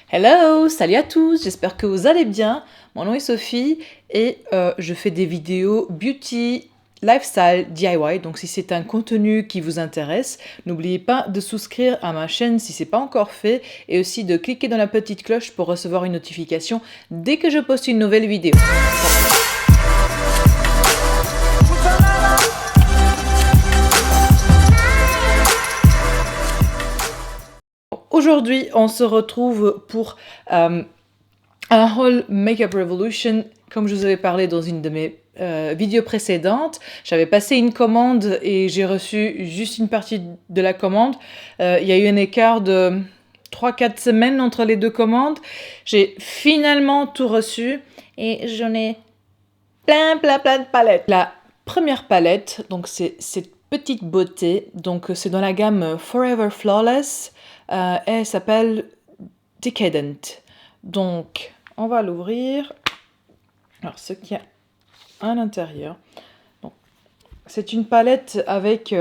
Hello, salut à tous, j'espère que vous allez bien. Mon nom est Sophie et je fais des vidéos beauty, lifestyle, DIY. Donc si c'est un contenu qui vous intéresse, n'oubliez pas de souscrire à ma chaîne si ce n'est pas encore fait et aussi de cliquer dans la petite cloche pour recevoir une notification dès que je poste une nouvelle vidéo. Aujourd'hui, on se retrouve pour un haul Makeup Revolution. Comme je vous avais parlé dans une de mes vidéos précédentes, j'avais passé une commande et j'ai reçu juste une partie de la commande. Il y a eu un écart de 3-4 semaines entre les deux commandes. J'ai finalement tout reçu et j'en ai plein de palettes. La première palette, donc c'est cette petite beauté, donc c'est dans la gamme Forever Flawless. Elle s'appelle Decadent. Donc, on va l'ouvrir. Alors, ce qu'il y a à l'intérieur. C'est une palette avec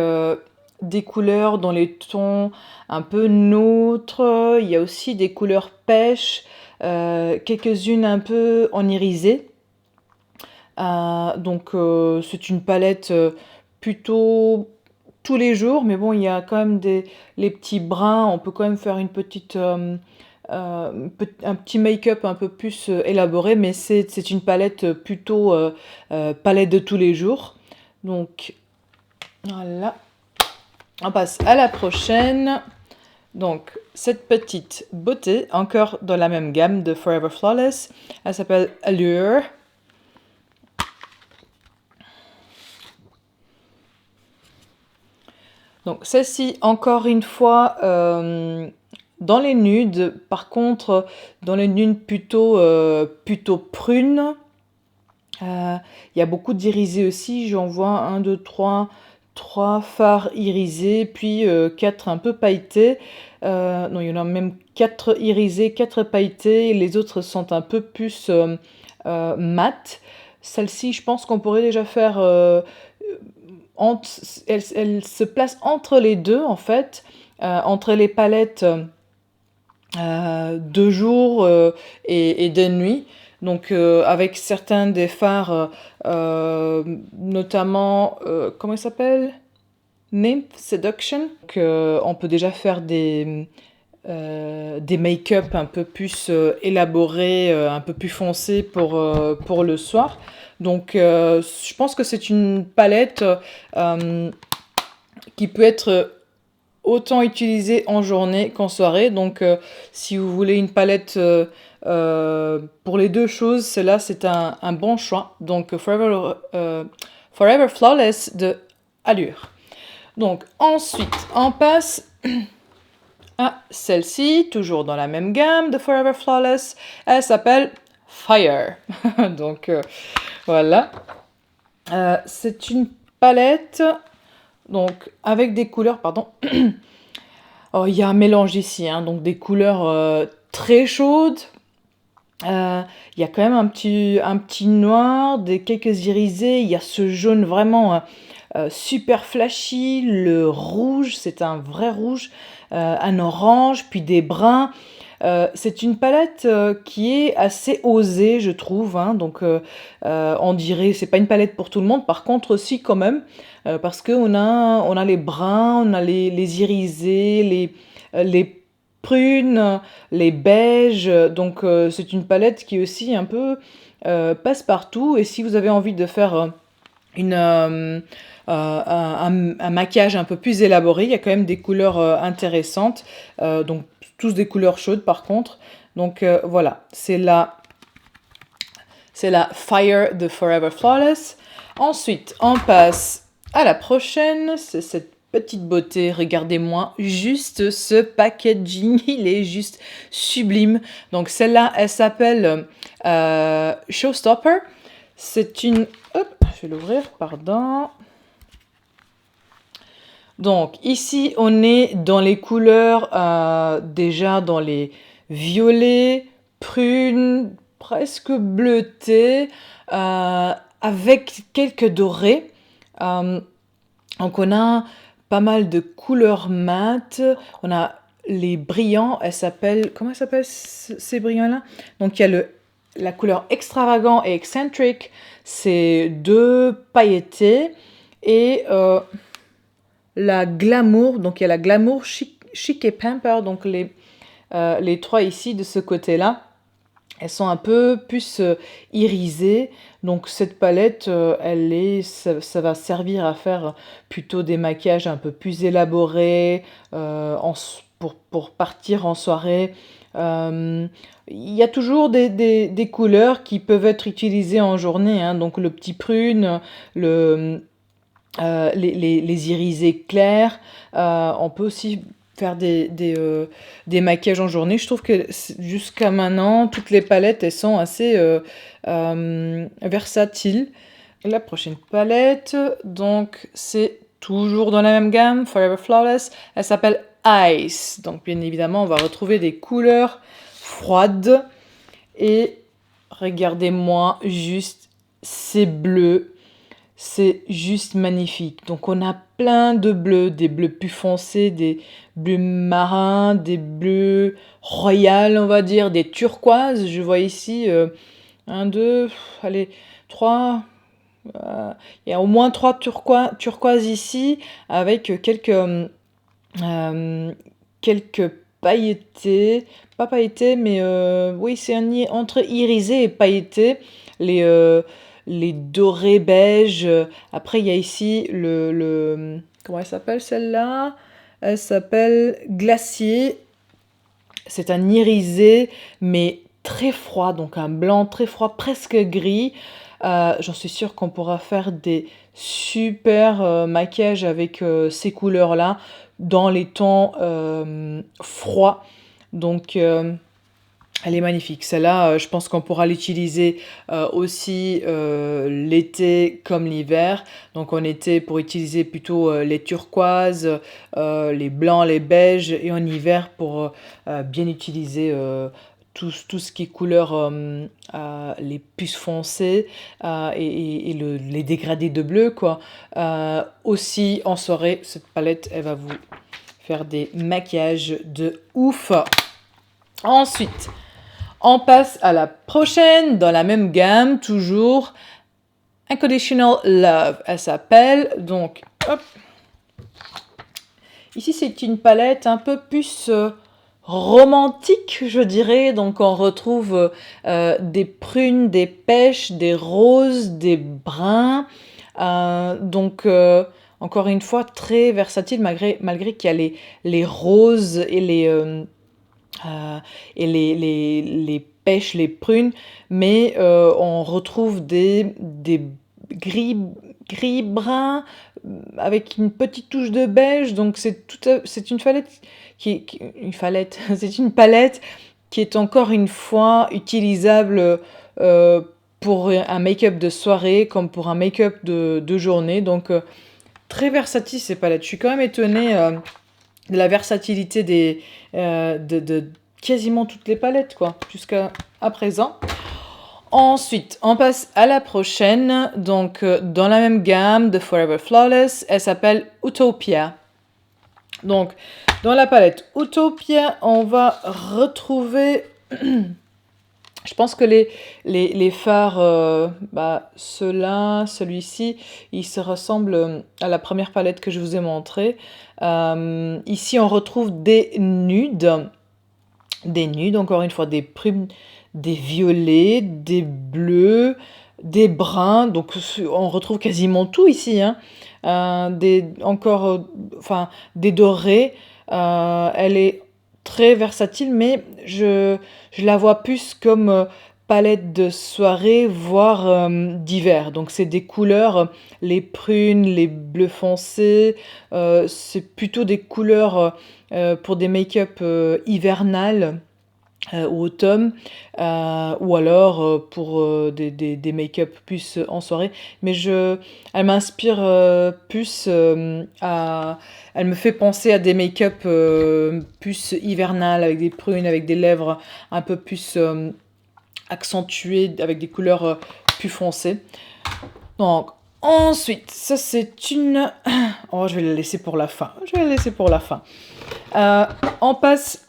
des couleurs dans les tons un peu neutres. Il y a aussi des couleurs pêche, quelques-unes un peu en irisé. C'est une palette plutôt tous les jours, mais bon, il y a quand même les petits bruns. On peut quand même faire une petite... un petit make-up un peu plus élaboré, mais c'est une palette plutôt palette de tous les jours. Donc voilà, on passe à la prochaine. Donc cette petite beauté, encore dans la même gamme de Forever Flawless, elle s'appelle Allure. Donc celle-ci, encore une fois, dans les nudes, par contre, dans les nudes plutôt prunes, il y a beaucoup d'irisés aussi. J'en vois 1, 2, 3 fards irisés, puis 4 un peu pailletés. Non, il y en a même 4 irisés, 4 pailletés. Les autres sont un peu plus mat. Celle-ci, je pense qu'on pourrait déjà faire... elle se place entre les deux, en fait, entre les palettes de jour et de nuit. Donc avec certains des fards, notamment, comment il s'appelle? Nymph Seduction. Donc, on peut déjà faire des make-up un peu plus élaborés, un peu plus foncés pour le soir. Donc je pense que c'est une palette qui peut être autant utilisée en journée qu'en soirée. Donc si vous voulez une palette pour les deux choses, celle-là c'est un bon choix. Donc Forever Flawless de Allure. Donc ensuite on passe à celle-ci, toujours dans la même gamme de Forever Flawless. Elle s'appelle Fire. Donc voilà. C'est une palette donc avec des couleurs, pardon. Oh, il y a un mélange ici, hein, donc des couleurs très chaudes. Il y a quand même un petit noir, quelques irisés. Il y a ce jaune vraiment super flashy. Le rouge, c'est un vrai rouge. Un orange, puis des bruns. C'est une palette qui est assez osée, je trouve, hein. Donc on dirait, c'est pas une palette pour tout le monde, par contre si quand même, parce qu'on on a les bruns, on a les irisés, les prunes, les beiges, donc c'est une palette qui est aussi un peu passe-partout. Et si vous avez envie de faire un maquillage un peu plus élaboré, il y a quand même des couleurs intéressantes, donc tous des couleurs chaudes par contre. Donc voilà, c'est la Fire de Forever Flawless. Ensuite, on passe à la prochaine, c'est cette petite beauté. Regardez-moi juste ce packaging, il est juste sublime. Donc celle-là, elle s'appelle Showstopper. C'est une... Hop, je vais l'ouvrir, pardon. Donc ici, on est dans les couleurs, déjà dans les violets, prunes, presque bleutés, avec quelques dorés. Donc on a pas mal de couleurs mates. On a les brillants, comment elle s'appelle ces brillants-là? Donc il y a la couleur extravagant et eccentric, c'est 2 pailletés, et la glamour, donc il y a la glamour, chic et pamper, donc les 3 ici de ce côté-là. Elles sont un peu plus irisées, donc cette palette, ça va servir à faire plutôt des maquillages un peu plus élaborés, pour partir en soirée. Il y a toujours des couleurs qui peuvent être utilisées en journée, hein, donc le petit prune, les irisés clairs. On peut aussi faire des maquillages en journée. Je trouve que jusqu'à maintenant, toutes les palettes, elles sont assez versatiles. La prochaine palette, donc c'est toujours dans la même gamme, Forever Flawless. Elle s'appelle Ice. Donc bien évidemment, on va retrouver des couleurs froides. Et regardez-moi juste ces bleus. C'est juste magnifique. Donc on a plein de bleus, des bleus plus foncés, des bleus marins, des bleus royales, on va dire, des turquoises. Je vois ici 1, 2, allez, 3. Il y a au moins 3 turquoises ici, avec quelques pailletés. Pas pailletés, mais oui, c'est entre irisé et pailleté. Les dorés beige. Après, il y a ici comment elle s'appelle celle-là? Elle s'appelle Glacier. C'est un irisé, mais très froid, donc un blanc très froid, presque gris. J'en suis sûre qu'on pourra faire des super maquillages avec ces couleurs-là dans les temps froids. Donc, elle est magnifique. Celle-là, je pense qu'on pourra l'utiliser aussi l'été comme l'hiver. Donc en été, pour utiliser plutôt les turquoises, les blancs, les beiges, et en hiver pour bien utiliser tout ce qui est couleur, les puces foncées et les dégradés de bleu, quoi. Aussi en soirée, cette palette, elle va vous faire des maquillages de ouf. Ensuite, on passe à la prochaine, dans la même gamme, toujours Unconditional Love. Elle s'appelle, donc, hop. Ici, c'est une palette un peu plus romantique, je dirais. Donc, on retrouve des prunes, des pêches, des roses, des bruns. Donc, encore une fois, très versatile, malgré qu'il y a les roses et les pêches, les prunes, mais on retrouve des gris bruns avec une petite touche de beige. Donc c'est une palette c'est une palette qui est encore une fois utilisable pour un make-up de soirée comme pour un make-up de journée. Donc très versatile ces palettes. Je suis quand même étonnée de la versatilité de quasiment toutes les palettes, quoi, jusqu'à présent. Ensuite, on passe à la prochaine, donc dans la même gamme de Forever Flawless. Elle s'appelle Utopia. Donc, dans la palette Utopia, on va retrouver... Je pense que les fards, celui-ci, il se ressemble à la première palette que je vous ai montrée. Ici, on retrouve des nudes, encore une fois, des prunes, des violets, des bleus, des bruns. Donc, on retrouve quasiment tout ici, hein. Des dorés. Elle est très versatile, mais je la vois plus comme palette de soirée, voire d'hiver. Donc c'est des couleurs, les prunes, les bleus foncés, c'est plutôt des couleurs pour des make-up hivernales ou automne, ou alors pour des make-up plus en soirée. Mais elle m'inspire plus elle me fait penser à des make-up plus hivernales, avec des prunes, avec des lèvres un peu plus accentuées, avec des couleurs plus foncées. Donc, ensuite, ça c'est une... Oh, je vais la laisser pour la fin. On passe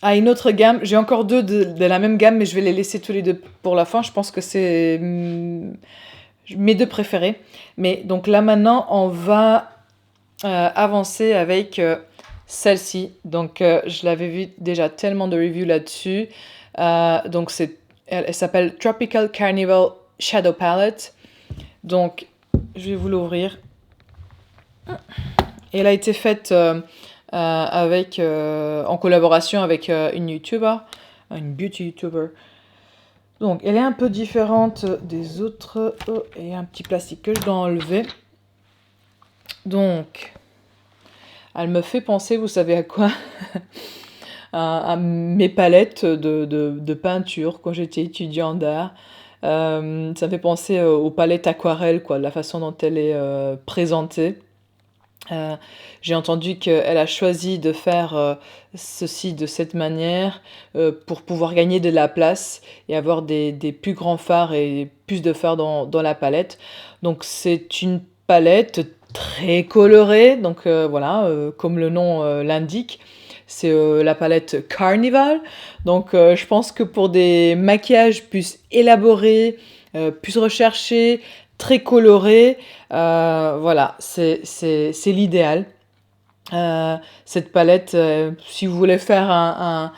à une autre gamme. J'ai encore deux de la même gamme, mais je vais les laisser tous les deux pour la fin. Je pense que c'est mes deux préférés. Mais donc là maintenant, on va avancer avec celle-ci. Donc je l'avais vu déjà tellement de reviews là-dessus. Donc elle s'appelle Tropical Carnival Shadow Palette. Donc je vais vous l'ouvrir. Et elle a été faite en collaboration avec une YouTuber, une beauty YouTuber. Donc, elle est un peu différente des autres. Oh, et un petit plastique que je dois enlever. Donc, elle me fait penser, vous savez à quoi? à mes palettes de peinture quand j'étais étudiant d'art. Ça me fait penser aux palettes aquarelles, quoi, la façon dont elle est présentée. J'ai entendu qu'elle a choisi de faire ceci de cette manière pour pouvoir gagner de la place et avoir des plus grands fards et plus de fards dans la palette. Donc c'est une palette très colorée, donc voilà, comme le nom l'indique. C'est la palette Carnival. Donc je pense que pour des maquillages plus élaborés, plus recherchés, très colorés, voilà, c'est l'idéal. Cette palette, si vous voulez faire un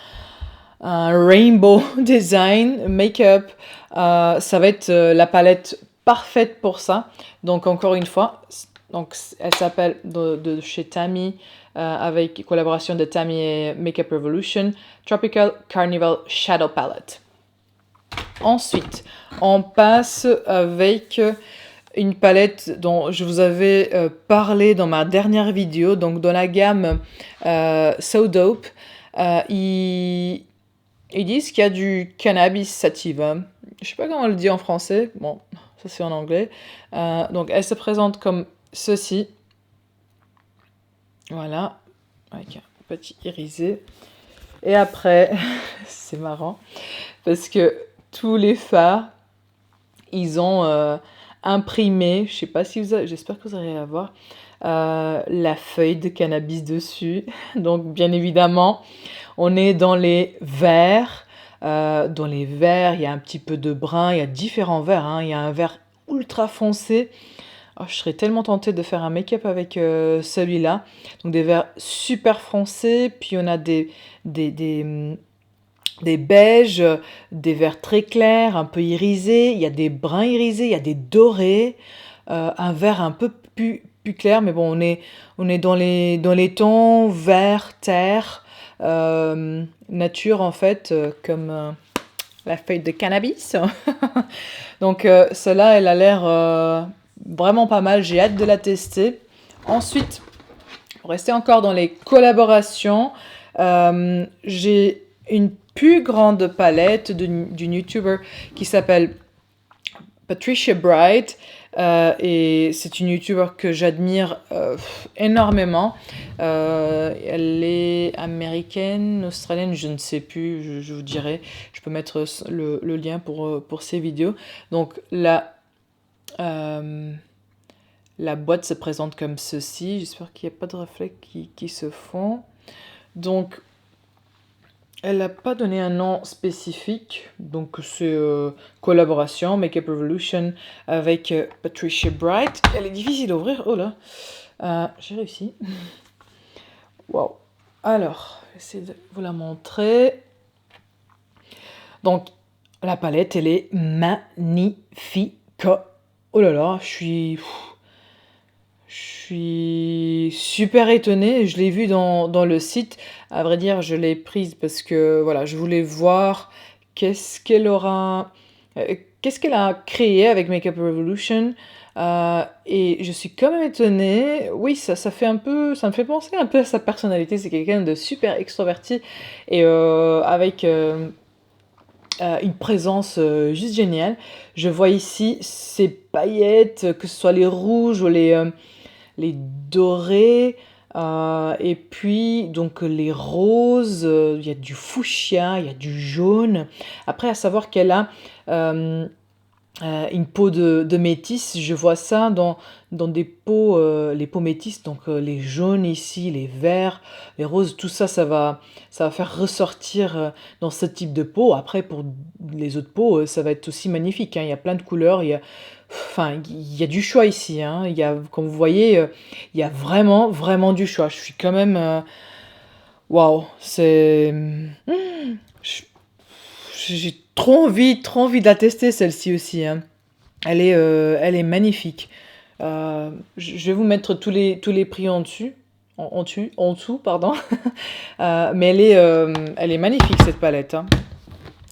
rainbow design make-up, ça va être la palette parfaite pour ça. Donc encore une fois, donc elle s'appelle de chez Tammy, avec collaboration de Tammy et Makeup Revolution, Tropical Carnival Shadow Palette. Ensuite, on passe avec une palette dont je vous avais parlé dans ma dernière vidéo, donc dans la gamme So Dope. Ils disent qu'il y a du cannabis sativa. Je sais pas comment on le dit en français. Bon, ça c'est en anglais. Donc elle se présente comme ceci. Voilà, avec un petit irisé. Et après, c'est marrant, parce que tous les fards, ils ont imprimé, je sais pas si vous avez, j'espère que vous allez la voir, la feuille de cannabis dessus. Donc bien évidemment, on est dans les verts. Dans les verts, il y a un petit peu de brun, il y a différents verts, hein. Il y a un vert ultra foncé. Oh, je serais tellement tentée de faire un make-up avec celui-là. Donc des verts super foncés, puis on a des beiges, des verts très clairs, un peu irisés, il y a des bruns irisés, il y a des dorés, un vert un peu plus clair, mais bon, on est dans les tons vert, terre, nature en fait, comme la feuille de cannabis. Donc celle-là, elle a l'air vraiment pas mal, j'ai hâte de la tester. Ensuite, pour rester encore dans les collaborations, j'ai une plus grande palette d'une YouTuber qui s'appelle Patricia Bright. Et c'est une YouTuber que j'admire énormément. Elle est américaine, australienne, je ne sais plus, je vous dirai. Je peux mettre le lien pour ces vidéos. Donc la boîte se présente comme ceci. J'espère qu'il n'y a pas de reflets qui se font. Donc elle n'a pas donné un nom spécifique, donc c'est collaboration, Makeup Revolution avec Patricia Bright. Elle est difficile à ouvrir, oh là, j'ai réussi. Wow. Alors, j'essaie de vous la montrer. Donc, la palette, elle est magnifique. Oh là là, je suis super étonnée, je l'ai vue dans le site. À vrai dire, je l'ai prise parce que voilà, je voulais voir qu'est-ce qu'elle a créé avec Makeup Revolution. Et je suis quand même étonnée. Oui, ça me fait penser un peu à sa personnalité. C'est quelqu'un de super extroverti et avec une présence juste géniale. Je vois ici ces paillettes, que ce soit les rouges ou les dorés, et puis donc les roses, il y a du fuchsia, il y a du jaune. Après, à savoir qu'elle a une peau de métisse. Je vois ça dans des peaux, les peaux métisses, donc les jaunes ici, les verts, les roses, tout ça, ça va faire ressortir dans ce type de peau. Après, pour les autres peaux, ça va être aussi magnifique, hein. Il y a plein de couleurs, enfin, il y a du choix ici, hein. Comme vous voyez, il y a vraiment, vraiment du choix. Je suis quand même, waouh, je- j'ai trop envie de la tester celle-ci aussi, hein. Elle est magnifique. Je vais vous mettre tous les prix en dessus, en dessous, pardon. Mais elle est magnifique cette palette, hein.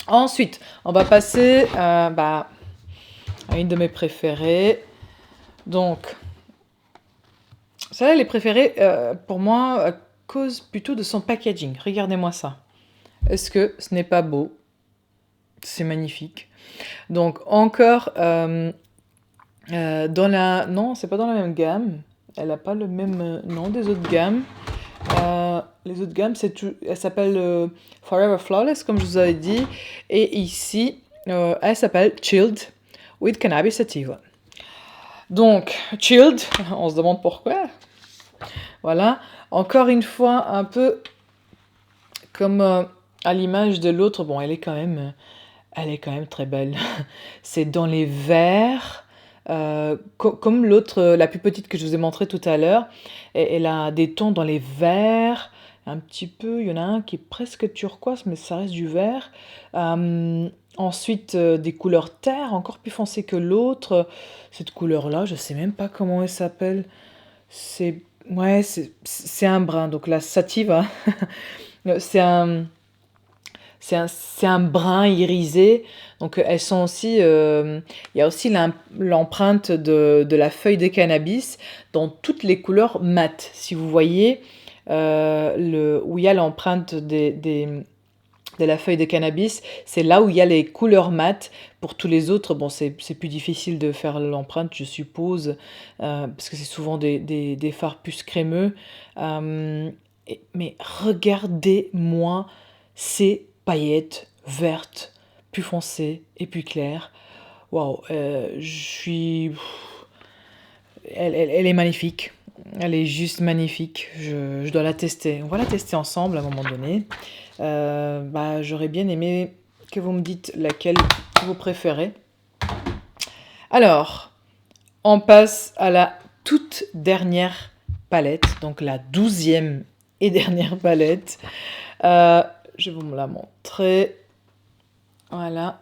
Ensuite, on va passer bah, à une de mes préférées. Donc, celle-là, elle est préférée pour moi à cause plutôt de son packaging. Regardez-moi ça. Est-ce que ce n'est pas beau? C'est magnifique. Donc, encore dans la... Non, c'est pas dans la même gamme. Elle n'a pas le même nom des autres gammes. Les autres gammes, elle s'appelle Forever Flawless, comme je vous avais dit. Et ici, elle s'appelle Chilled with Cannabis Sativa. Donc, Chilled, on se demande pourquoi. Voilà. Encore une fois, un peu comme à l'image de l'autre. Bon, elle est quand même très belle. C'est dans les verts. Comme l'autre, la plus petite que je vous ai montrée tout à l'heure, elle a des tons dans les verts, un petit peu, il y en a un qui est presque turquoise, mais ça reste du vert. Ensuite, des couleurs terre, encore plus foncées que l'autre. Cette couleur-là, je sais même pas comment elle s'appelle. C'est, ouais, c'est un brun, donc la sativa, c'est un... C'est un brun irisé. Donc elles sont aussi... il y a aussi l'empreinte de la feuille de cannabis dans toutes les couleurs mates. Si vous voyez où il y a l'empreinte de la feuille de cannabis, c'est là où il y a les couleurs mates. Pour tous les autres, bon, c'est plus difficile de faire l'empreinte, je suppose, parce que c'est souvent des fards plus crémeux. Mais regardez-moi ces paillettes vertes, plus foncées et plus claires. Waouh, elle est magnifique. Elle est juste magnifique. Je dois la tester. On va la tester ensemble à un moment donné. Bah, j'aurais bien aimé que vous me dites laquelle vous préférez. Alors, on passe à la toute dernière palette, donc la 12e et dernière palette. Je vais vous la montrer. Voilà.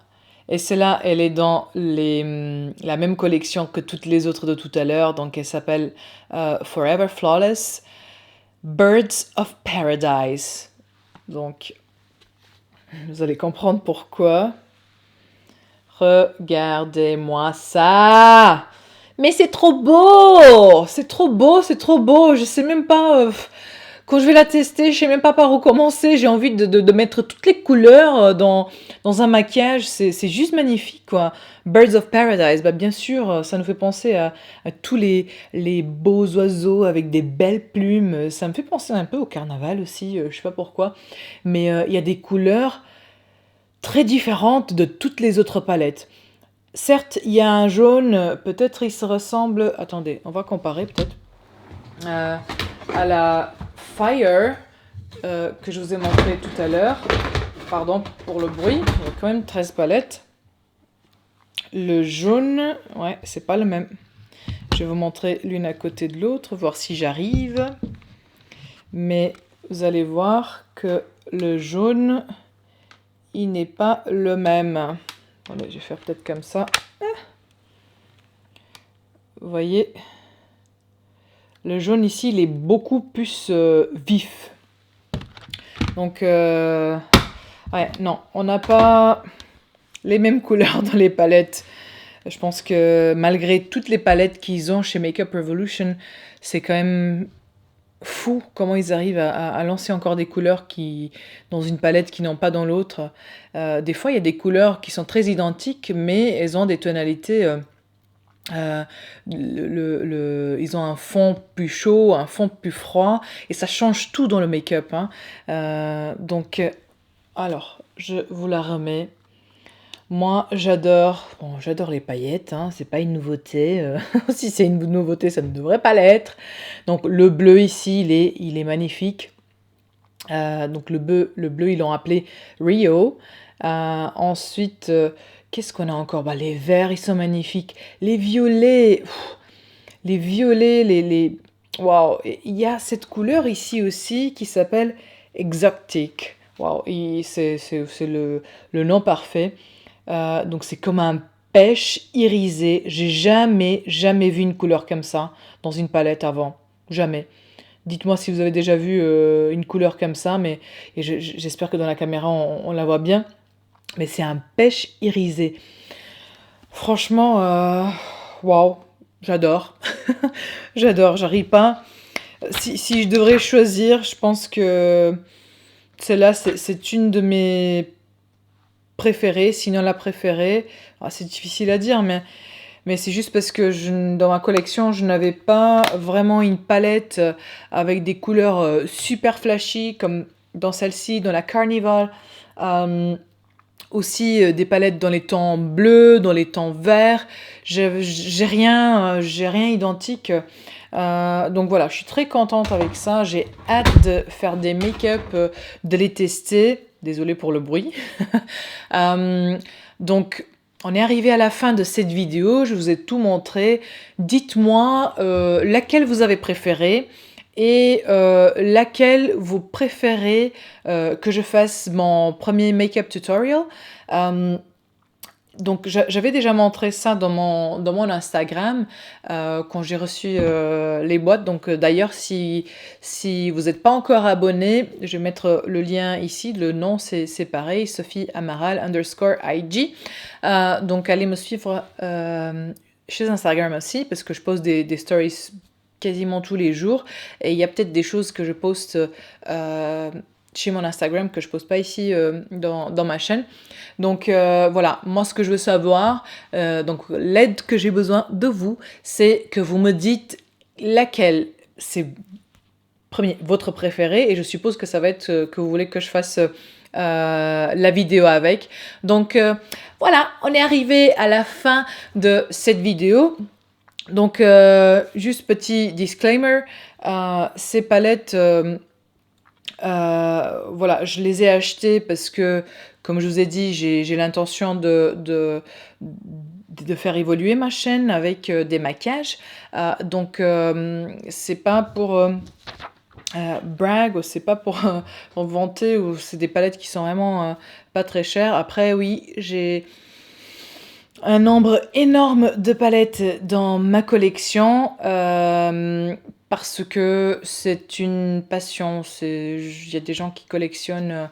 Et celle-là, elle est dans la même collection que toutes les autres de tout à l'heure. Donc, elle s'appelle Forever Flawless Birds of Paradise. Donc, vous allez comprendre pourquoi. Regardez-moi ça! Mais c'est trop beau! C'est trop beau, c'est trop beau! Je sais même pas... quand je vais la tester, je sais même pas par où commencer. J'ai envie de mettre toutes les couleurs dans un maquillage. C'est juste magnifique, quoi. Birds of Paradise, bah bien sûr, ça nous fait penser à tous les beaux oiseaux avec des belles plumes. Ça me fait penser un peu au carnaval aussi, je sais pas pourquoi. Mais il y a des couleurs très différentes de toutes les autres palettes. Certes, il y a un jaune, peut-être il se ressemble... Attendez, on va comparer peut-être. À la Fire que je vous ai montré tout à l'heure. Pardon pour le bruit, il y a quand même 13 palettes. Le jaune, ouais, c'est pas le même. Je vais vous montrer l'une à côté de l'autre, voir si j'arrive. Mais vous allez voir que le jaune, il n'est pas le même. Attendez, je vais faire peut-être comme ça. Vous voyez, le jaune ici, il est beaucoup plus vif. Donc, ouais, non, on n'a pas les mêmes couleurs dans les palettes. Je pense que malgré toutes les palettes qu'ils ont chez Makeup Revolution, c'est quand même fou comment ils arrivent à lancer encore des couleurs dans une palette qui n'ont pas dans l'autre. Des fois, il y a des couleurs qui sont très identiques, mais elles ont des tonalités... ils ont un fond plus chaud, un fond plus froid, et ça change tout dans le make-up, hein. Donc, alors, je vous la remets. Moi, j'adore les paillettes, hein, c'est pas une nouveauté. Si c'est une nouveauté, ça ne devrait pas l'être. Donc le bleu ici, il est magnifique. Donc le bleu, ils l'ont appelé Rio. Ensuite, qu'est-ce qu'on a encore? Bah, les verts, ils sont magnifiques. Les violets, les violets, Waouh! Et il y a cette couleur ici aussi qui s'appelle Exotic. Waouh! C'est le nom parfait. Donc c'est comme un pêche irisé. J'ai jamais vu une couleur comme ça dans une palette avant. Jamais. Dites-moi si vous avez déjà vu une couleur comme ça, mais j'espère que dans la caméra on la voit bien. Mais c'est un pêche irisé. Franchement, waouh, j'adore. J'adore, j'arrive pas. Si je devrais choisir, je pense que celle-là, c'est une de mes préférées, sinon la préférée. Ah, c'est difficile à dire, mais c'est juste parce que dans ma collection, je n'avais pas vraiment une palette avec des couleurs super flashy, comme dans celle-ci, dans la Carnival. Euh, Aussi des palettes dans les tons bleus, dans les tons verts. J'ai rien identique. Donc voilà, je suis très contente avec ça. J'ai hâte de faire des make-up, de les tester. Désolée pour le bruit. Euh, donc, on est arrivé à la fin de cette vidéo. Je vous ai tout montré. Dites-moi laquelle vous avez préférée et laquelle vous préférez que je fasse mon premier make-up tutorial. Euh, donc j'avais déjà montré ça dans mon Instagram quand j'ai reçu les boîtes. Donc d'ailleurs, si vous n'êtes pas encore abonné, je vais mettre le lien ici. Le nom c'est pareil, Sophie Amaral _IG. Donc allez me suivre chez Instagram aussi parce que je poste des stories quasiment tous les jours. Et il y a peut-être des choses que je poste chez mon Instagram que je poste pas ici dans ma chaîne. Donc voilà, moi ce que je veux savoir, donc l'aide que j'ai besoin de vous, c'est que vous me dites laquelle c'est votre préféré, et je suppose que ça va être que vous voulez que je fasse la vidéo avec. Donc voilà, on est arrivé à la fin de cette vidéo. Donc juste petit disclaimer, ces palettes, voilà, je les ai achetées parce que, comme je vous ai dit, j'ai l'intention de faire évoluer ma chaîne avec des maquillages. Donc, c'est pas pour brag, c'est pas pour vanter, ou c'est des palettes qui sont vraiment pas très chères. Après, oui, j'ai un nombre énorme de palettes dans ma collection parce que c'est une passion. Il y a des gens qui collectionnent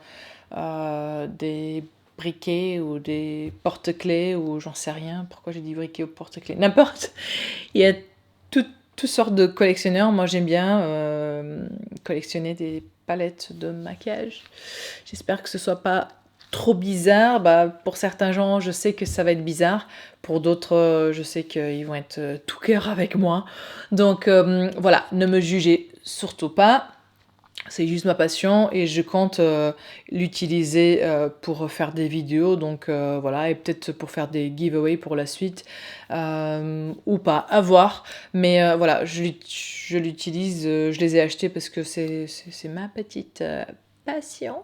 des briquets ou des porte-clés ou j'en sais rien. Pourquoi j'ai dit briquets ou porte-clés? N'importe. Il y a toutes sortes de collectionneurs. Moi, j'aime bien collectionner des palettes de maquillage. J'espère que ce soit pas trop bizarre. Bah, pour certains gens, je sais que ça va être bizarre. Pour d'autres, je sais qu'ils vont être tout cœur avec moi. Donc voilà, ne me jugez surtout pas. C'est juste ma passion et je compte l'utiliser pour faire des vidéos. Donc voilà, et peut-être pour faire des giveaways pour la suite ou pas, à voir. Mais voilà, je l'utilise, je les ai achetés parce que c'est ma petite passion.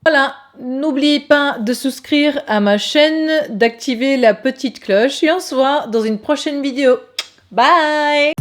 Voilà, n'oubliez pas de souscrire à ma chaîne, d'activer la petite cloche et on se voit dans une prochaine vidéo. Bye!